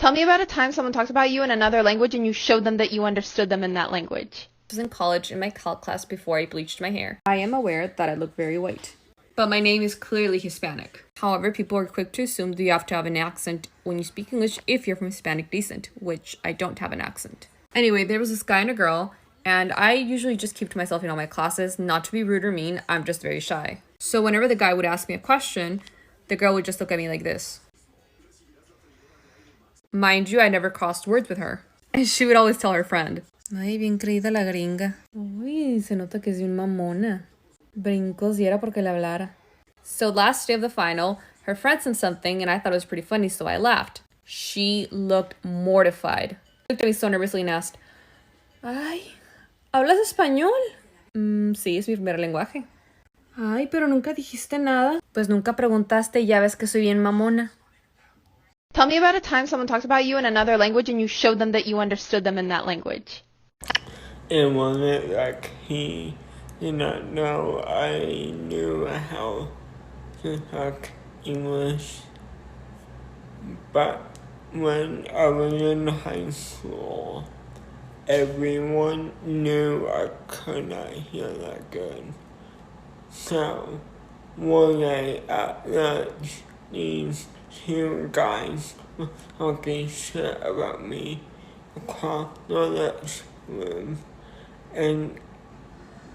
Tell me about a time someone talked about you in another language and you showed them that you understood them in that language. I was in college in my calc class before I bleached my hair. I am aware that I look very white, but my name is clearly Hispanic. However, people are quick to assume that you have to have an accent when you speak English if you're from Hispanic descent, which I don't have an accent. Anyway, there was this guy and a girl, and I usually just keep to myself in all my classes. Not to be rude or mean, I'm just very shy. So whenever the guy would ask me a question, the girl would just look at me like this. Mind you, I never crossed words with her. And she would always tell her friend, "Ay, bien creída la gringa. Uy, se nota que es bien mamona. Brincos y era porque le hablara." So last day of the final, her friend said something and I thought it was pretty funny, so I laughed. She looked mortified. She looked at me so nervously and asked, "Ay, ¿hablas español?" Sí, es mi primer lenguaje. "Ay, pero nunca dijiste nada." Pues nunca preguntaste y ya ves que soy bien mamona. Tell me about a time someone talked about you in another language and you showed them that you understood them in that language. It wasn't like he did not know I knew how to talk English. But when I was in high school, everyone knew I could not hear that good. So one day at lunch, these two guys were talking shit about me across the next room. And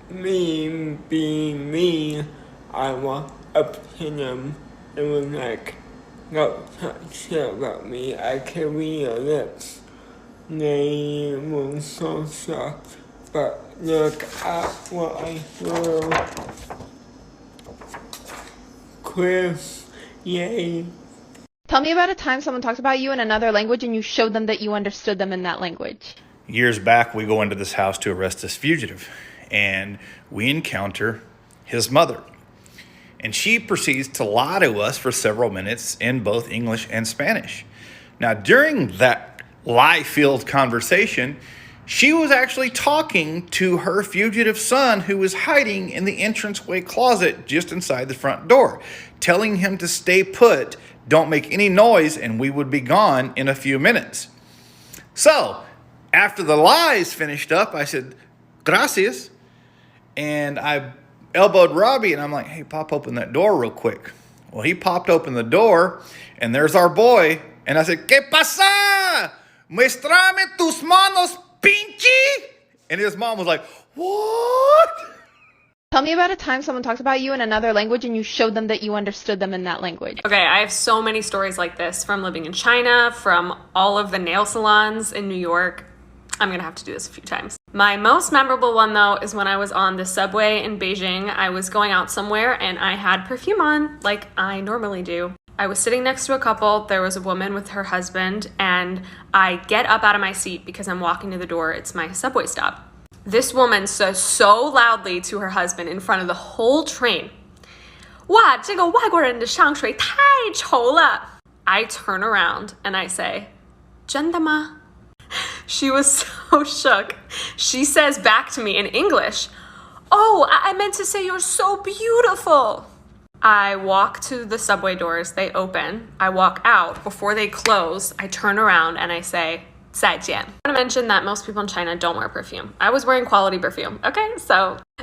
me being me, I walked up to them and was like, "Don't talk shit about me, I can read your lips." They were so shocked, but look at what I drew. Chris, yay. Tell me about a time someone talked about you in another language and you showed them that you understood them in that language. Years back, we go into this house to arrest this fugitive, and we encounter his mother. And she proceeds to lie to us for several minutes in both English and Spanish. Now, during that lie-filled conversation, she was actually talking to her fugitive son who was hiding in the entranceway closet just inside the front door, telling him to stay put, don't make any noise, and we would be gone in a few minutes. So, after the lies finished up, I said, "Gracias." And I elbowed Robbie, and I'm like, "Hey, pop open that door real quick." Well, he popped open the door, and there's our boy. And I said, "¿Qué pasa? Muéstrame tus manos, pinche." And his mom was like, "What?" Tell me about a time someone talked about you in another language and you showed them that you understood them in that language. Okay, I have so many stories like this from living in China, from all of the nail salons in New York. I'm gonna have to do this a few times. My most memorable one though is when I was on the subway in Beijing. I was going out somewhere and I had perfume on like I normally do. I was sitting next to a couple. There was a woman with her husband and I get up out of my seat because I'm walking to the door. It's my subway stop. This woman says so loudly to her husband in front of the whole train, "哇，这个外国人的香水太臭了." I turn around and I say, "真的吗?" She was so shook. She says back to me in English, "Oh, I meant to say you're so beautiful." I walk to the subway doors. They open. I walk out. Before they close, I turn around and I say, 再见. I want to mention that most people in China don't wear perfume. I was wearing quality perfume.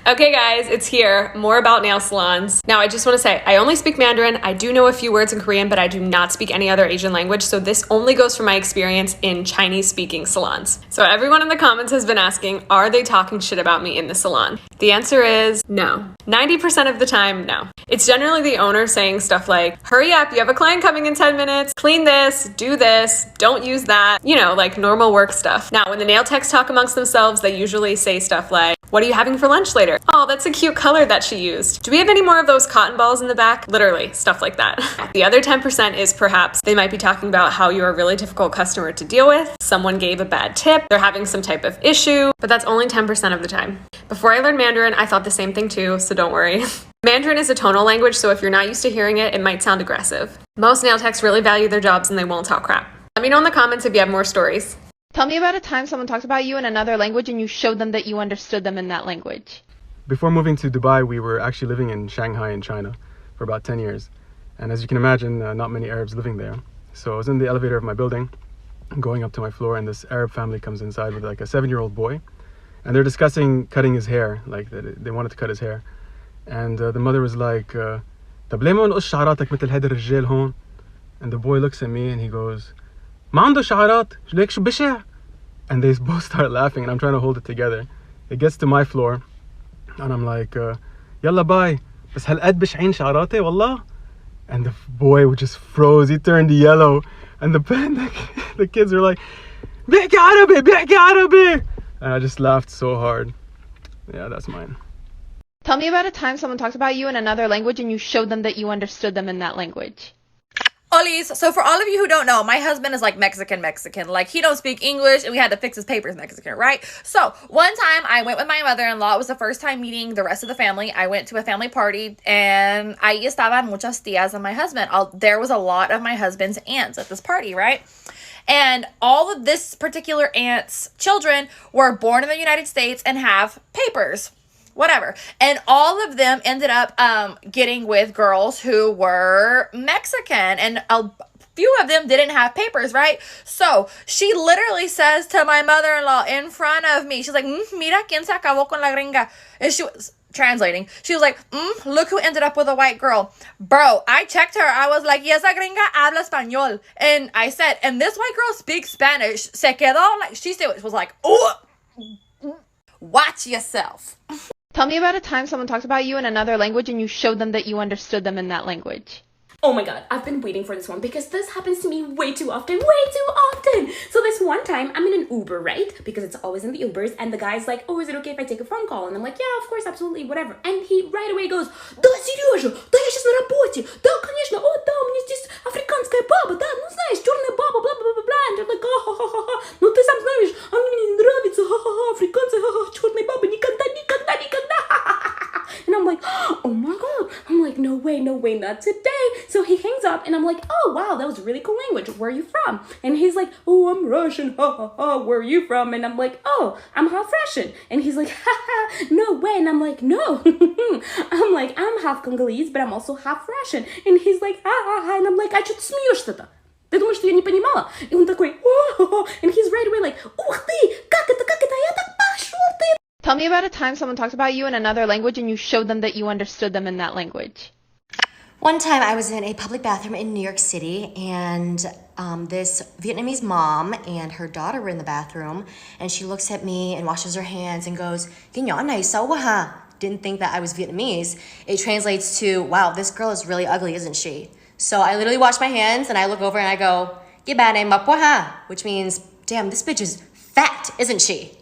Okay guys, it's here. More about nail salons. Now I just want to say, I only speak Mandarin. I do know a few words in Korean, but I do not speak any other Asian language. So this only goes from my experience in Chinese speaking salons. So everyone in the comments has been asking, are they talking shit about me in the salon? The answer is no. 90% of the time, no. It's generally the owner saying stuff like, "Hurry up, you have a client coming in 10 minutes, clean this, do this, don't use that," you know, like normal work stuff. Now, when the nail techs talk amongst themselves, they usually say stuff like, "What are you having for lunch later? Oh, that's a cute color that she used. Do we have any more of those cotton balls in the back?" Literally, stuff like that. The other 10% is perhaps they might be talking about how you're a really difficult customer to deal with, someone gave a bad tip, they're having some type of issue, but that's only 10% of the time. Before I learned Mandarin, I thought the same thing too, so don't worry. Mandarin is a tonal language, so if you're not used to hearing it, it might sound aggressive. Most nail techs really value their jobs and they won't talk crap. Let me know in the comments if you have more stories. Tell me about a time someone talked about you in another language and you showed them that you understood them in that language. Before moving to Dubai, we were actually living in Shanghai in China for about 10 years. And as you can imagine, not many Arabs living there. So I was in the elevator of my building going up to my floor, and this Arab family comes inside with like a 7-year-old boy, and they're discussing cutting his hair, like they wanted to cut his hair. And the mother was like, طب ليه ما نقص شعراتك مثل هيدا الرجال هون? And the boy looks at me and he goes, ما عنده شعرات ليك شو بشع. And they both start laughing, and I'm trying to hold it together. It gets to my floor and I'm like, يلا باي بس هالقد بشعين شعراتي والله. And the boy just froze. He turned yellow, and the kids were like, بيحكي عربي بيحكي عربي. And I just laughed so hard. Yeah, that's mine. Tell me about a time someone talked about you in another language and you showed them that you understood them in that language. Olis, so for all of you who don't know, my husband is like Mexican. Like, he don't speak English, and we had to fix his papers Mexican, right? So one time I went with my mother-in-law. It was the first time meeting the rest of the family. I went to a family party, and ahí estaban muchas tías and my husband. There was a lot of my husband's aunts at this party, right? And all of this particular aunt's children were born in the United States and have papers. Whatever. And all of them ended up getting with girls who were Mexican, and a few of them didn't have papers, right? So she literally says to my mother-in-law in front of me, she's like, mira quien se acabó con la gringa. And she was translating. She was like, look who ended up with a white girl. Bro, I checked her. I was like, y esa gringa habla español. And I said, and this white girl speaks Spanish. Se quedó like, she was like, oh, watch yourself. Tell me about a time someone talked about you in another language and you showed them that you understood them in that language. Oh my god, I've been waiting for this one because this happens to me way too often. So this one time, I'm in an Uber, right? Because it's always in the Ubers, and the guy's like, oh, is it okay if I take a phone call? And I'm like, yeah, of course, absolutely, whatever. And he right away goes, да, Сережа, да, я сейчас на работе, да, конечно, о, да, у меня здесь африканская баба, да, ну знаешь, черная баба, бла-бла-бла-бла. And they're like, ха-ха-ха-ха, ну ты сам знаешь, а мне не нравится, ха-ха-ха, африканцы, ха-ха, черная баба, никогда, никогда, никогда. And I'm like, oh my god. I'm like, no way, not today. So he hangs up, and I'm like, oh wow, that was really cool language. Where are you from? And he's like, oh, I'm Russian. Ha ha ha. Where are you from? And I'm like, oh, I'm half Russian. And he's like, ha ha, no way. And I'm like, no. I'm like, I'm half Congolese, but I'm also half Russian. And he's like, ha ha ha. And I'm like, а что ты смеешься-то? Ты думаешь, что я не понимала? И он такой, о, and he's right away like, ух ты, как это, я так пошел ты. Tell me about a time someone talked about you in another language and you showed them that you understood them in that language. One time I was in a public bathroom in New York City, and this Vietnamese mom and her daughter were in the bathroom, and she looks at me and washes her hands and goes, "Cái nhỏ này xấu quá ha." Didn't think that I was Vietnamese. It translates to, wow, this girl is really ugly, isn't she? So I literally wash my hands and I look over and I go, "Cái bà này mập quá ha," which means, damn, this bitch is fat, isn't she?